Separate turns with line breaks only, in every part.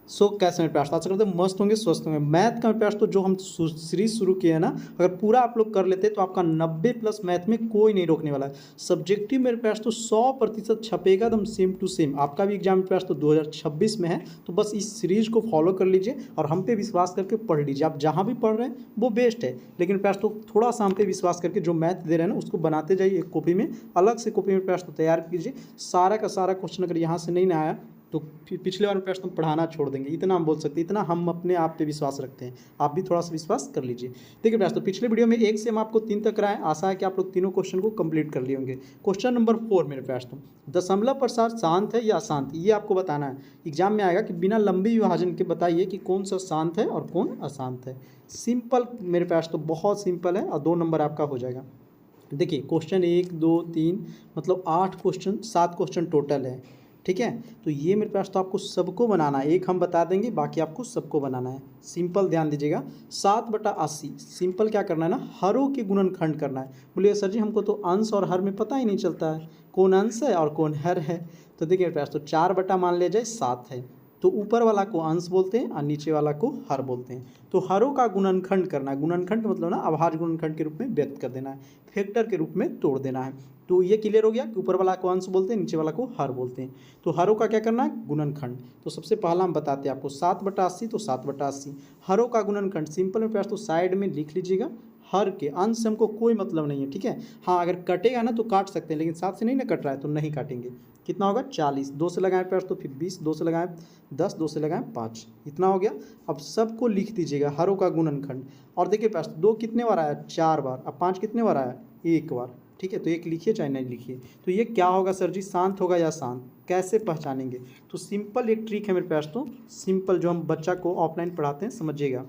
सो कैसे मेरे प्यार, आशा करते हैं मस्त होंगे, स्वस्थ होंगे। मैथ का मेरे प्यार तो जो हम सीरीज शुरू किए हैं ना, अगर पूरा आप लोग कर लेते तो आपका 90+ मैथ में कोई नहीं रोकने वाला है। सब्जेक्टिव मेरे प्यार तो 100% छपेगा एकदम सेम टू सेम। आपका भी एग्जाम मेरे प्यार तो 2026 में है, तो बस इस सीरीज को फॉलो कर लीजिए और हम पे विश्वास करके पढ़ लीजिए। आप जहाँ भी पढ़ रहे हैं वो बेस्ट है, लेकिन प्यार तो थोड़ा सा हम पे विश्वास करके जो मैथ दे रहे हैं ना उसको बनाते जाइए। एक कॉपी में, अलग से कॉपी में प्यार तो तैयार कीजिए। सारा का सारा क्वेश्चन अगर यहाँ से नहीं ना आया तो पिछले बार में प्रश्न हम पढ़ाना छोड़ देंगे, इतना हम बोल सकते हैं। इतना हम अपने आप पे विश्वास रखते हैं, आप भी थोड़ा सा विश्वास कर लीजिए। देखिए प्रयास, तो पिछले वीडियो में 1 से हम आपको 3 तक कराएं। आशा है कि आप लोग तीनों क्वेश्चन को कंप्लीट कर लिए होंगे। क्वेश्चन नंबर 4 मेरे प्रयास, तो दशमलव प्रसार शांत है या अशांत, ये आपको बताना है। एग्जाम में आएगा कि बिना लंबी विभाजन के बताइए कि कौन सा शांत है और कौन अशांत है। सिंपल मेरे प्रयास तो बहुत सिंपल है और 2 नंबर आपका हो जाएगा। देखिए क्वेश्चन 1 2 3 मतलब 8 क्वेश्चन, 7 क्वेश्चन टोटल है, ठीक है। तो ये मेरे पास तो आपको सबको बनाना है, एक हम बता देंगे, बाकी आपको सबको बनाना है। सिंपल ध्यान दीजिएगा, 7/80। सिंपल क्या करना है ना, हरों के गुणनखंड करना है। बोलिए सर जी हमको तो अंश और हर में पता ही नहीं चलता है, कौन अंश है और कौन हर है। तो देखिए मेरे पास तो 4 मान लिया जाए 7 है, तो ऊपर वाला को अंश बोलते हैं और नीचे वाला को हर बोलते हैं। तो हरों का गुणनखंड करना है। गुणनखंड मतलब ना अभाज्य गुणनखंड के रूप में व्यक्त कर देना है, फैक्टर के रूप में तोड़ देना है। तो ये क्लियर हो गया कि ऊपर वाला को अंश बोलते हैं, नीचे वाला को हर बोलते हैं। तो हरों का क्या करना है, गुणनखंड। तो सबसे पहला हम बताते हैं आपको 7/80, तो 7/80 हरों का गुणनखंड। सिंपल में प्रयास तो साइड में लिख लीजिएगा, हर के अंश से हमको कोई मतलब नहीं है, ठीक है। हाँ अगर कटेगा ना तो काट सकते हैं, लेकिन 7 से नहीं ना कट रहा है तो नहीं काटेंगे। कितना होगा 40, 2 से लगाएं प्रयास तो फिर 20, 2 से लगाएं 10, 2 से लगाएं 5, इतना हो गया। अब सबको लिख दीजिएगा हरों का गुणनखंड। और देखिए प्रयास 2 कितने बार आया, 4 बार। अब 5 कितने बार आया, 1 बार, ठीक है। तो एक लिखिए चाहे नहीं लिखिए। तो ये क्या होगा सर जी, शांत होगा या शांत, कैसे पहचानेंगे। तो सिंपल एक ट्रिक है मेरे पास, तो सिंपल जो हम बच्चा को ऑफलाइन पढ़ाते हैं समझिएगा।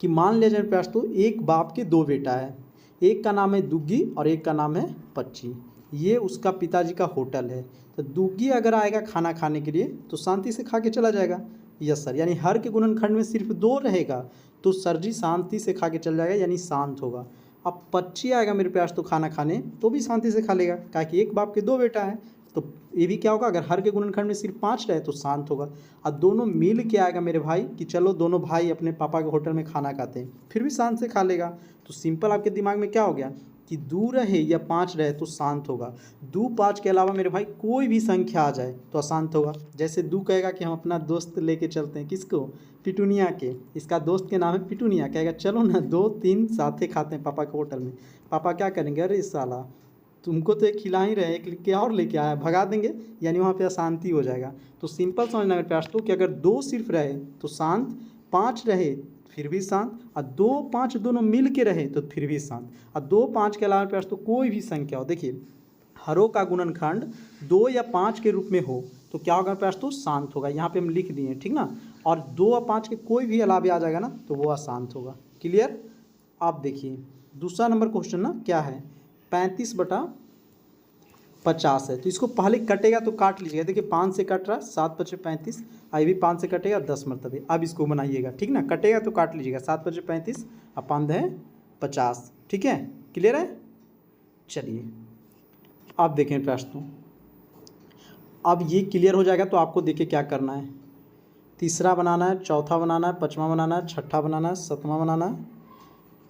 कि मान लिया जाए प्रयास तो एक बाप के 2 बेटा है, एक का नाम है दुग्गी और एक का नाम है पच्ची। ये उसका पिताजी का होटल है। तो दुग्गी अगर आएगा खाना खाने के लिए तो शांति से खा के चला जाएगा। यस सर, यानी हर के गुणनखंड में सिर्फ 2 रहेगा, तो सर जी शांति से खा के चल जाएगा, यानी शांत होगा। अब पच्ची आएगा मेरे प्यास तो खाना खाने, तो भी शांति से खा लेगा, क्या कि एक बाप के 2 बेटा है। तो ये भी क्या होगा, अगर हर के गुणनखंड में सिर्फ 5 रहे तो शांत होगा। और दोनों मिल के आएगा मेरे भाई कि चलो दोनों भाई अपने पापा के होटल में खाना खाते हैं, फिर भी शांत से खा लेगा। तो सिंपल आपके दिमाग में क्या हो गया कि 2 रहे या 5 रहे तो शांत होगा। 2 5 के अलावा मेरे भाई कोई भी संख्या आ जाए तो अशांत होगा। जैसे 2 कहेगा कि हम अपना दोस्त लेके चलते हैं, किसको, पिटूनिया के, इसका दोस्त के नाम है पिटूनिया, कहेगा चलो ना 2 3 साथ खाते हैं पापा के होटल में। पापा क्या करेंगे, अरे साला तुमको तो एक खिला ही रहे, एक क्या और लेके आया, भगा देंगे, यानी वहाँ पे अशांति हो जाएगा। तो सिंपल समझना मेरे प्यास तो कि अगर 2 सिर्फ रहे तो शांत, 5 रहे फिर भी शांत, और 2 5 दोनों मिल के रहे तो फिर भी शांत, और 2 5 के अलावा प्यास तो कोई भी संख्या हो। देखिए हरों का गुणनखंड 2 या 5 के रूप में हो तो क्या होगा प्यास तो शांत होगा। यहाँ पे हम लिख दिए, ठीक ना। और 2 और 5 के कोई भी अलावे आ जाएगा ना तो वो अशांत होगा। क्लियर। आप देखिए दूसरा नंबर क्वेश्चन ना क्या है, 35/50 है। तो इसको पहले कटेगा तो काट लीजिएगा। देखिए 5 से कट रहा है, 7 5 35, आई भी 5 से कटेगा 10 मरतबे। अब इसको बनाइएगा, ठीक ना, कटेगा तो काट लीजिएगा। 7 5 35 और 5 है 50, ठीक है। क्लियर है। चलिए आप देखें प्रश्न, अब ये क्लियर हो जाएगा तो आपको देखिए क्या करना है। तीसरा बनाना है, चौथा बनाना है, पाँचवा बनाना है, छठा बनाना है, सातवां बनाना है,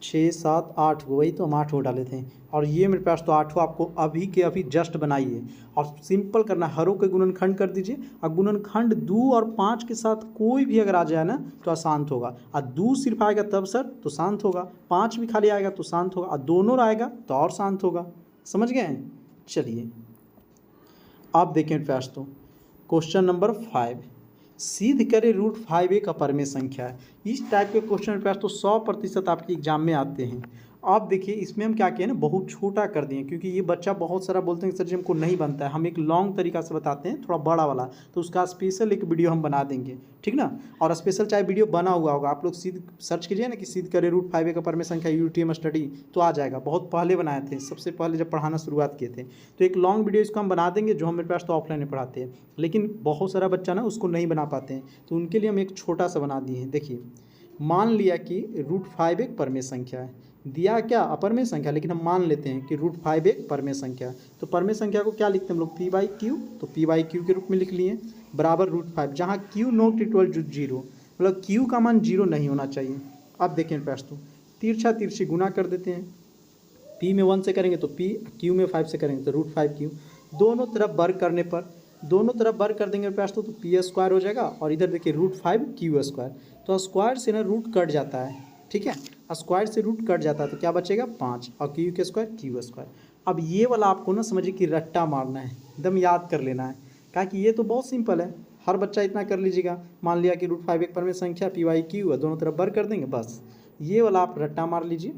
6 7 8 को, वही तो हम 8 को डाले थे। और ये मेरे पास तो 8 आपको अभी के अभी जस्ट बनाइए और सिंपल करना है, हरों के गुणनखंड कर दीजिए। और गुणनखंड 2 और 5 के साथ कोई भी अगर आ जाए ना तो अशांत होगा। और 2 सिर्फ आएगा तब सर तो शांत होगा, 5 भी खाली आएगा तो शांत होगा, और दोनों आएगा तो और शांत होगा। समझ गए। चलिए आप देखें प्रयास तो क्वेश्चन नंबर 5, सिद्ध करें √5 एक अपरमेय संख्या है। इस टाइप के क्वेश्चन प्रयास तो 100% आपके एग्जाम में आते हैं। आप देखिए इसमें हम क्या किए ना, बहुत छोटा कर दिए, क्योंकि ये बच्चा बहुत सारा बोलते हैं कि सर जी हमको नहीं बनता है। हम एक लॉन्ग तरीका से बताते हैं, थोड़ा बड़ा वाला, तो उसका स्पेशल एक वीडियो हम बना देंगे, ठीक ना। और स्पेशल चाहे वीडियो बना हुआ होगा, आप लोग सीध सर्च कीजिए ना कि सिद्ध करें √5 एक अपरमेय संख्या UTM स्टडी, तो आ जाएगा। बहुत पहले बनाए थे, सबसे पहले जब पढ़ाना शुरुआत किए थे। तो एक लॉन्ग वीडियो इसको हम बना देंगे, जो हम मेरे पास तो ऑफलाइन में पढ़ाते हैं, लेकिन बहुत सारा बच्चा ना उसको नहीं बना पाते हैं, तो उनके लिए हम एक छोटा सा बना दिए हैं। देखिए मान लिया कि √5 एक परमेय संख्या है, दिया क्या अपरमेय संख्या, लेकिन हम मान लेते हैं कि √5 एक परमेय संख्या है। तो परमेय संख्या को क्या लिखते हैं हम लोग, P/Q, तो P/Q के रूप में लिख लिए। बराबर √5, जहाँ क्यू नॉट इक्वल टू 0, मतलब क्यू का मान 0 नहीं होना चाहिए। अब देखें प्रश्न, तिरछा तिरछी गुना कर देते हैं, पी में 1 से करेंगे तो पी, क्यू में 5 से करेंगे तो √5 क्यू। दोनों तरफ वर्ग करने पर, दोनों तरफ वर्ग कर देंगे प्रश्न तो पी स्क्वायर हो जाएगा, और इधर देखिए √5 क्यू स्क्वायर, तो स्क्वायर से ना रूट कट जाता है, ठीक है, स्क्वायर से रूट कट जाता है तो क्या बचेगा 5, और क्यू के स्क्वायर क्यू स्क्वायर। अब ये वाला आपको ना समझिए कि रट्टा मारना है, एकदम याद कर लेना है, क्या कि ये तो बहुत सिंपल है, हर बच्चा इतना कर लीजिएगा। मान लिया कि √5 एक परमेय संख्या पी वाई क्यू है, दोनों तरफ वर्ग कर देंगे, बस ये वाला आप रट्टा मार लीजिए।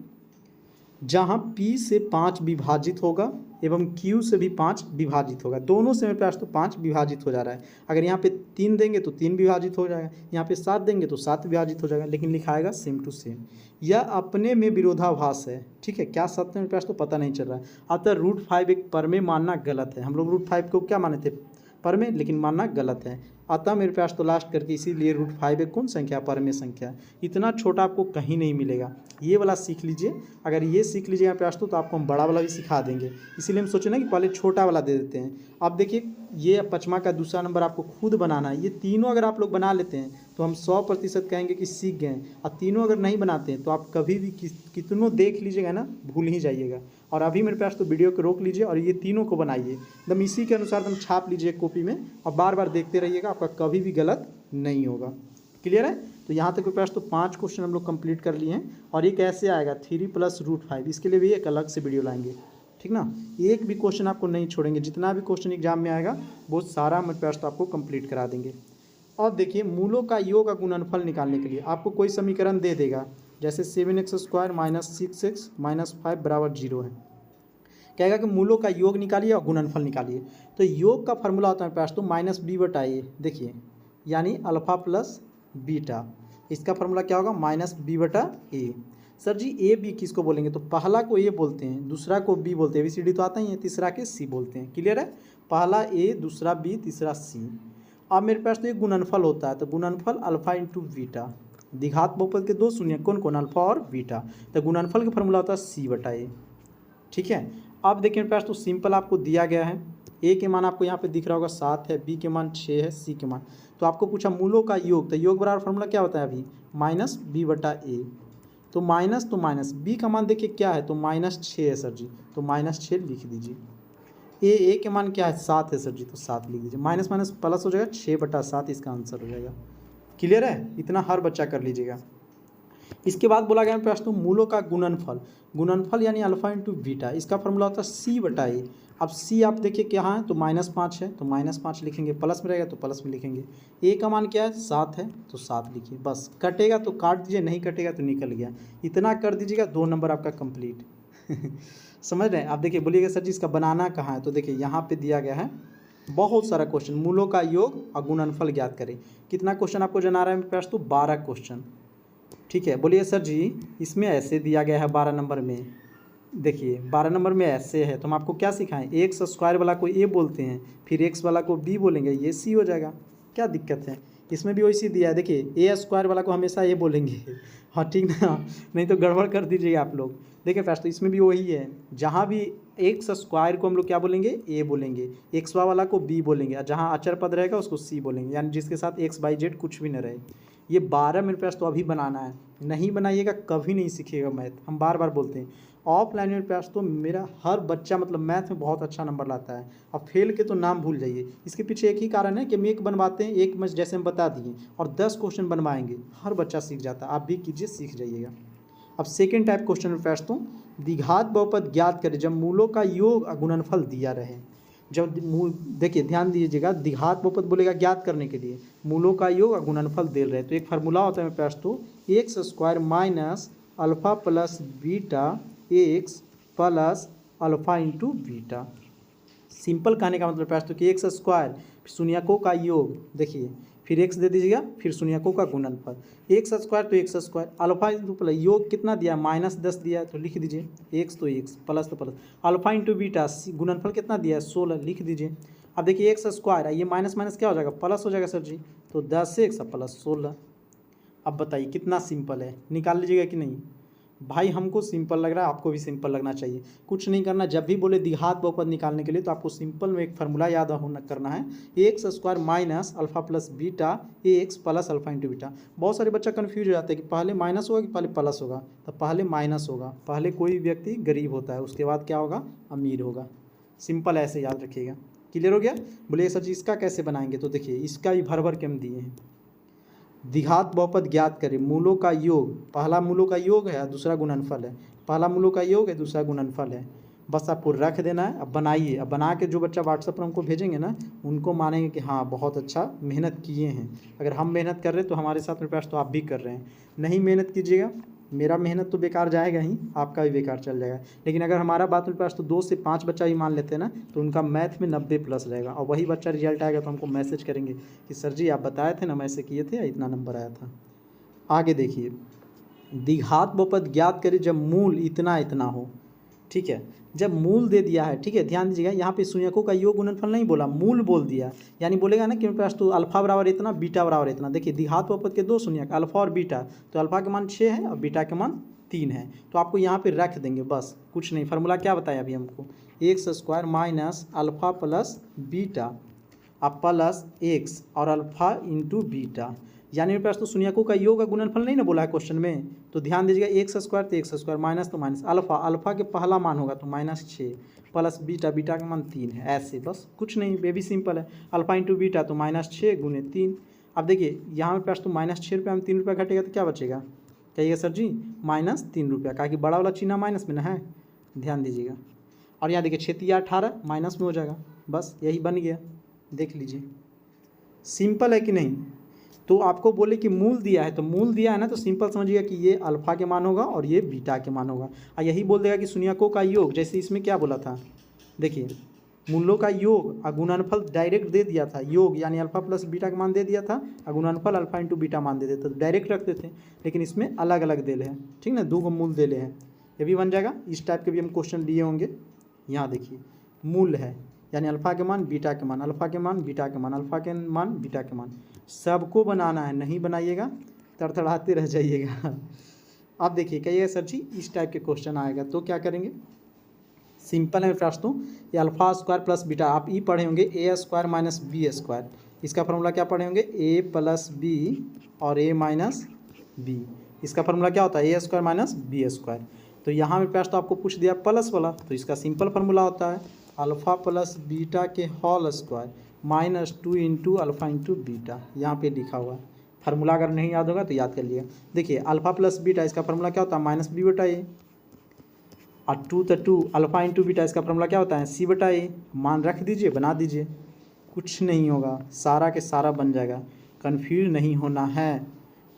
जहाँ P से 5 विभाजित होगा एवं Q से भी 5 विभाजित होगा, दोनों से मेरे पास तो 5 विभाजित हो जा रहा है। अगर यहाँ पे 3 देंगे तो 3 विभाजित हो जाएगा, यहाँ पे 7 देंगे तो 7 विभाजित हो जाएगा, लेकिन लिखाएगा सेम टू सेम। यह अपने में विरोधाभास है, ठीक है, क्या सत्य मेरे पास तो पता नहीं चल रहा है। अतः √5 एक परमेय मानना गलत है। हम लोग √5 को क्या माने थे, परमेय, लेकिन मानना गलत है। अतः मेरे पास तो लास्ट करके इसीलिए √5 एक कौन संख्या, परमेय संख्या। इतना छोटा आपको कहीं नहीं मिलेगा, ये वाला सीख लीजिए। अगर ये सीख लीजिएगा प्रयास तो आपको हम बड़ा वाला भी सिखा देंगे, इसीलिए हम सोचे ना कि पहले छोटा वाला दे देते हैं। अब देखिए ये 5वां का दूसरा नंबर आपको खुद बनाना है। ये तीनों अगर आप लोग बना लेते हैं तो हम 100% कहेंगे कि सीख गए। और तीनों अगर नहीं बनाते हैं तो आप कभी भी कितनों देख लीजिएगा ना, भूल ही जाइएगा। और अभी मेरे पास तो वीडियो को रोक लीजिए और ये तीनों को बनाइए, एकदम इसी के अनुसार एकदम छाप लीजिए कॉपी में, और बार बार देखते रहिएगा, आपका कभी भी गलत नहीं होगा। क्लियर है? तो यहाँ तक मेरे पास तो 5 क्वेश्चन हम लोग कंप्लीट कर लिए हैं। और ये कैसे आएगा 3 + √5, इसके लिए भी एक अलग से वीडियो लाएंगे, ठीक ना। एक भी क्वेश्चन आपको नहीं छोड़ेंगे, जितना भी क्वेश्चन एग्जाम में आएगा वो सारा मेरे पास तो आपको कंप्लीट करा देंगे। और देखिए मूलों का योग और गुणनफल निकालने के लिए आपको कोई समीकरण दे देगा, जैसे 7x² - 6x - 5 = 0 है, कहेगा कि मूलों का योग निकालिए और गुणनफल निकालिए। तो योग का फॉर्मूला होता है मेरे पास तो -b/a, देखिए, यानी अल्फा प्लस बीटा। इसका फॉर्मूला क्या होगा, -b/a। Sir ji A B किसको बोलेंगे, तो पहला को ए बोलते हैं, दूसरा को बी बोलते हैं, ABCD तो आता ही है, तीसरा के सी बोलते हैं। क्लियर है? पहला ए, दूसरा बी, तीसरा सी। अब मेरे पास तो ये गुणनफल होता है, तो गुणनफल अल्फा इंटू बीटा। द्विघात बहुपद के दो शून्य कौन कौन, अल्फा और बीटा, तो गुणनफल का फॉर्मूला होता है c/a। ठीक है, अब देखिए मेरे पास तो सिंपल आपको दिया गया है। ए के मान आपको यहाँ पे दिख रहा होगा 7 है, बी के मान 6 है, सी के मान, तो आपको पूछा मूलों का योग, तो योग बराबर फॉर्मूला क्या होता है अभी, -b/a। तो माइनस बी का मान देखिए क्या है, तो -6 है सर जी, तो -6 लिख दीजिए। ए के मान क्या है, 7 है सर जी, तो 7 लिख दीजिए। माइनस माइनस प्लस हो जाएगा, 6/7 इसका आंसर हो जाएगा। क्लियर है? इतना हर बच्चा कर लीजिएगा। इसके बाद बोला गया प्रश्न मूलों का गुणनफल, गुणनफल यानी अल्फा इंटू बीटा, इसका फॉर्मूला होता है c/a। अब c आप देखिए क्या है, तो -5 है, तो -5 लिखेंगे, प्लस में रहेगा तो प्लस में लिखेंगे। a का मान क्या है, 7 है, तो 7 लिखिए, बस। कटेगा तो काट दीजिए, नहीं कटेगा तो निकल गया। इतना कर दीजिएगा, 2 नंबर आपका कंप्लीट। समझ रहे हैं? आप देखिए, बोलिएगा सर जी इसका बनाना कहाँ है, तो देखिए यहाँ पे दिया गया है बहुत सारा क्वेश्चन, मूलों का योग और गुणनफल ज्ञात करें। कितना क्वेश्चन आपको जना रहा है मेरे पास, तो 12 क्वेश्चन। ठीक है, बोलिए सर जी इसमें ऐसे दिया गया है 12 नंबर में, देखिए 12 नंबर में ऐसे है, तो हम आपको क्या सिखाएं, एक्स स्क्वायर वाला को ए बोलते हैं, फिर एक्स वाला को बी बोलेंगे, ये सी हो जाएगा, क्या दिक्कत है। इसमें भी वैसे दिया है, देखिए ए स्क्वायर वाला को हमेशा ए बोलेंगे। हाँ ठीक ना, नहीं तो गड़बड़ कर दीजिएगा आप लोग। देखिए फर्स्ट तो इसमें भी वही है, जहाँ भी एक्स स्क्वायर को हम लोग क्या बोलेंगे, ए बोलेंगे, एक्स वाला को बी बोलेंगे, और जहाँ अचर पद रहेगा उसको सी बोलेंगे, यानी जिसके साथ XYZ कुछ भी न रहे। ये 12 मेरे पास तो अभी बनाना है, नहीं बनाइएगा कभी नहीं सीखिएगा मैथ। हम बार बार बोलते हैं ऑफलाइन मेरे पास तो मेरा हर बच्चा मतलब मैथ में बहुत अच्छा नंबर लाता है। अब फेल के तो नाम भूल जाइए, इसके पीछे एक ही कारण है कि हम एक बनवाते हैं, एक में जैसे हम बता दिए, और 10 क्वेश्चन बनवाएंगे, हर बच्चा सीख जाता है। आप भी कीजिए, सीख जाइएगा। अब सेकेंड टाइप क्वेश्चन में पास तो द्विघात बहुपद ज्ञात करें जब मूलों का योग और गुणनफल दिया रहे। जब देखिए ध्यान दीजिएगा, द्विघात बहुपद बोलेगा ज्ञात करने के लिए, मूलों का योग और गुणनफल दे रहे, तो एक फार्मूला होता है मेरे पास तो x square minus alpha plus beta x plus alpha into beta. Simple कहने का मतलब पास तो कि एक्स स्क्वायर शून्यकों का योग, देखिए फिर एक्स दे दीजिएगा, फिर शून्यकों का गुणनफल, एक्स स्क्वायर तो x square, alpha into plus, योग कितना दिया, -10 दिया है, तो लिख दीजिए, एक्स तो एक्स, प्लस तो प्लस, अल्फा इंटू बीटा, गुणनफल कितना दिया है, 16, लिख दीजिए। अब देखिए एक्स स्क्वायर है, ये माइनस माइनस क्या हो जाएगा, प्लस हो जाएगा सर जी, तो 10 से एक्स प्लस 16। अब बताइए कितना सिंपल है, निकाल लीजिएगा कि नहीं। भाई हमको सिंपल लग रहा है, आपको भी सिंपल लगना चाहिए। कुछ नहीं करना, जब भी बोले द्विघात बहुपद निकालने के लिए तो आपको सिंपल में एक फार्मूला याद होना करना है, x square minus alpha plus beta A x plus alpha into beta. बहुत सारे बच्चा कन्फ्यूज हो जाते हैं कि पहले माइनस होगा कि पहले प्लस होगा। तो पहले माइनस होगा, पहले कोई व्यक्ति गरीब होता है, उसके बाद क्या होगा, अमीर होगा। सिंपल ऐसे याद रखिएगा। क्लियर हो गया? बोले सर जी इसका कैसे बनाएंगे? तो देखिए इसका भी भर भर के हम दिए हैं। द्विघात बहुपद ज्ञात करें, मूलों का योग, पहला मूलों का योग है और दूसरा गुणनफल है, पहला मूलों का योग है, दूसरा गुणनफल है। बस आपको रख देना है। अब बनाइए, अब बना के जो बच्चा व्हाट्सएप पर हमको भेजेंगे ना, उनको मानेंगे कि हाँ बहुत अच्छा मेहनत किए हैं। अगर हम मेहनत कर रहे हैं तो हमारे साथ में प्रयास तो आप भी कर रहे हैं। नहीं मेहनत कीजिएगा, मेरा मेहनत तो बेकार जाएगा ही, आपका भी बेकार चल जाएगा। लेकिन अगर हमारा बात में प्रयास तो 2 से 5 बच्चा ही मान लेते हैं ना, तो उनका मैथ में 90 प्लस रहेगा। और वही बच्चा रिजल्ट आएगा तो हमको मैसेज करेंगे कि सर जी आप बताए थे ना, मैं ऐसे किए थे, इतना नंबर आया था। आगे देखिए, द्विघात बहुपद ज्ञात करें जब मूल इतना इतना हो। ठीक है, जब मूल दे दिया है, ठीक है, ध्यान दीजिएगा, यहाँ पे शून्यकों का योग गुणनफल नहीं बोला, मूल बोल दिया। यानी बोलेगा ना कि मेरे पास तो अल्फा बराबर इतना, बीटा बराबर इतना। देखिए द्विघात बहुपद के 2 शून्यक, अल्फा और बीटा, तो अल्फा के मान 6 है और बीटा के मान 3 है। तो आपको यहाँ पे रख देंगे, बस कुछ नहीं। फार्मूला क्या बताया अभी हमको, x square minus alpha plus beta अब प्लस एक्स और अल्फा इंटू बीटा। यानी मेरे पास तो शून्यकों का योग का गुणनफल नहीं ना बोला है क्वेश्चन में। तो ध्यान दीजिएगा, एक्स स्क्वायर तो एक्स स्क्वायर, माइनस तो माइनस, अल्फा, अल्फा के पहला मान होगा तो -6 प्लस बीटा, बीटा का मान 3 है। ऐसे बस कुछ नहीं, बेबी सिंपल है। अल्फा इंटू बीटा तो -6 गुने 3। अब देखिए यहाँ मेरे पास तो -6 रुपये में 3 रुपया घटेगा तो क्या बचेगा, कहिएगा सर जी -3 रुपया, कहा कि बड़ा वाला चिन्ह माइनस में ना है, ध्यान दीजिएगा। और यहाँ देखिए 6 या 18 माइनस में हो जाएगा, बस यही बन गया। देख लीजिए सिंपल है कि नहीं। तो आपको बोले कि मूल दिया है, तो मूल दिया है ना, तो सिंपल समझिएगा कि ये अल्फा के मान होगा और ये बीटा के मान होगा। और यही बोल देगा कि शून्यकों का योग, जैसे इसमें क्या बोला था, देखिए मूलों का योग और गुणनफल डायरेक्ट दे दिया था, योग यानी अल्फा प्लस बीटा का मान दे दिया था और गुणनफल अल्फा इंटू बीटा मान दे देते, तो डायरेक्ट रखते थे। लेकिन इसमें अलग अलग देले हैं, ठीक ना, 2 मूल देले हैं, ये भी बन जाएगा। इस टाइप के भी हम क्वेश्चन लिए होंगे। यहाँ देखिए मूल है यानी अल्फा के मान, बीटा के मान, अल्फा के मान, बीटा के मान, अल्फा के मान, बीटा के मान, सबको बनाना है। नहीं बनाइएगा तड़तड़ाते रह जाइएगा। अब देखिए कहिएगा सर जी इस टाइप के क्वेश्चन आएगा तो क्या करेंगे, सिंपल है दोस्तों, ये अल्फा स्क्वायर प्लस बीटा, आप ई पढ़े होंगे ए स्क्वायर माइनस बी स्क्वायर, इसका फार्मूला क्या पढ़े होंगे, ए प्लस बी और ए माइनस बी, इसका फार्मूला क्या होता है, ए स्क्वायर माइनस बी स्क्वायर। तो यहाँ मेरे पास तो आपको पूछ दिया प्लस वाला, तो इसका सिंपल फार्मूला होता है अल्फ़ा प्लस बीटा के whole square -2 into alpha into beta. यहाँ पे लिखा हुआ है फार्मूला, अगर नहीं याद होगा तो याद कर लिएगा। देखिए अल्फ़ा प्लस बीटा इसका फार्मूला क्या होता है, -b/a, और 2 अल्फ़ा इंटू बीटा इसका फार्मूला क्या होता है, c/a। मान रख दीजिए, बना दीजिए, कुछ नहीं होगा, सारा के सारा बन जाएगा, कन्फ्यूज नहीं होना है,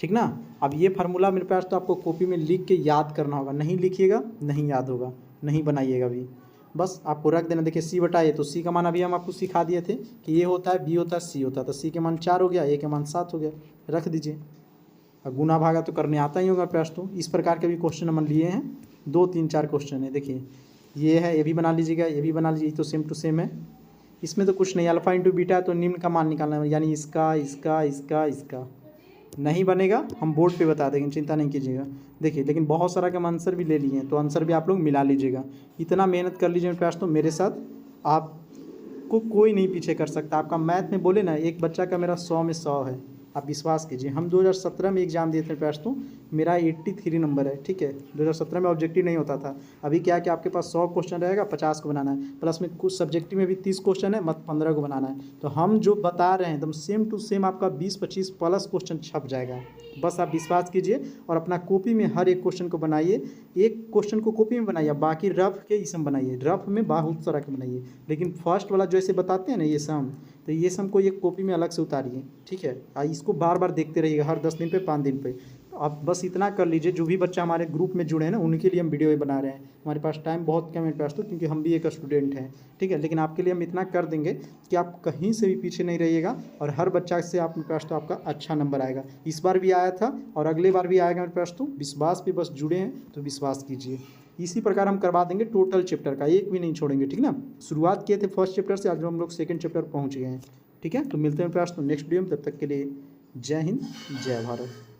ठीक ना। अब ये फार्मूला मेरे पास तो आपको कॉपी में लिख के याद करना होगा, नहीं लिखिएगा नहीं याद होगा, नहीं बनाइएगा भी, बस आपको रख देना। देखिए c/a, तो c का मान अभी हम आपको सिखा दिए थे कि ये होता है, b होता है, c होता है, तो c के मान 4 हो गया, a के मान 7 हो गया, रख दीजिए। और गुना भागा तो करने आता ही होगा प्रयास। तो इस प्रकार के भी क्वेश्चन हम लिए हैं, 2 3 4 क्वेश्चन है। देखिए ये है, ये भी बना लीजिएगा, ये भी बना लीजिए, तो सेम टू सेम है, इसमें तो कुछ नहीं, अल्फा इंटू बीटा तो निम्न का मान निकालना है, यानी इसका इसका इसका इसका। नहीं बनेगा हम बोर्ड पे बता देंगे, चिंता नहीं कीजिएगा। देखिए लेकिन बहुत सारा का हम आंसर भी ले लिए हैं, तो आंसर भी आप लोग मिला लीजिएगा। इतना मेहनत कर लीजिए प्रयास, तो मेरे साथ आपको कोई नहीं पीछे कर सकता। आपका मैथ में बोले ना, एक बच्चा का मेरा 100 में 100 है, आप विश्वास कीजिए। हम 2017 में एग्ज़ाम दिए थे प्रयास, तो मेरा 83 नंबर है, ठीक है। 2017 में ऑब्जेक्टिव नहीं होता था, अभी क्या कि आपके पास 100 क्वेश्चन रहेगा, 50 को बनाना है, प्लस में कुछ सब्जेक्टिव में भी 30 क्वेश्चन है, मत 15 को बनाना है। तो हम जो बता रहे हैं एकदम सेम टू सेम आपका 20-25 प्लस क्वेश्चन छप जाएगा। बस आप विश्वास कीजिए और अपना कॉपी में हर एक क्वेश्चन को बनाइए, एक क्वेश्चन को कॉपी में बनाइए, बाकी रफ के इसम बनाइए, रफ में बहुत सारा के बनाइए, लेकिन फर्स्ट वाला जैसे बताते हैं ना ये सम, तो ये सम को एक कॉपी में अलग से उतारिए, ठीक है। इसको बार बार देखते रहिएगा, हर 10 दिन पे 5 दिन पे। आप बस इतना कर लीजिए, जो भी बच्चा हमारे ग्रुप में जुड़े हैं ना, उनके लिए हम वीडियो बना रहे हैं। हमारे पास टाइम बहुत कम है पास, तो क्योंकि हम भी एक स्टूडेंट हैं, ठीक है। लेकिन आपके लिए हम इतना कर देंगे कि आप कहीं से भी पीछे नहीं रहिएगा, और हर बच्चा से आप मेरे पास तो आपका अच्छा नंबर आएगा। इस बार भी आया था और अगले बार भी आएगा मेरे पास, तो विश्वास पे बस जुड़े हैं तो विश्वास कीजिए। इसी प्रकार हम करवा देंगे टोटल चैप्टर का, एक भी नहीं छोड़ेंगे, ठीक ना। शुरुआत किए थे फर्स्ट चैप्टर से, आज हम लोग सेकंड चैप्टर पहुँच गए हैं, ठीक है। तो मिलते हैं प्रयास तो नेक्स्ट वीडियो में, तब तक के लिए जय हिंद जय भारत।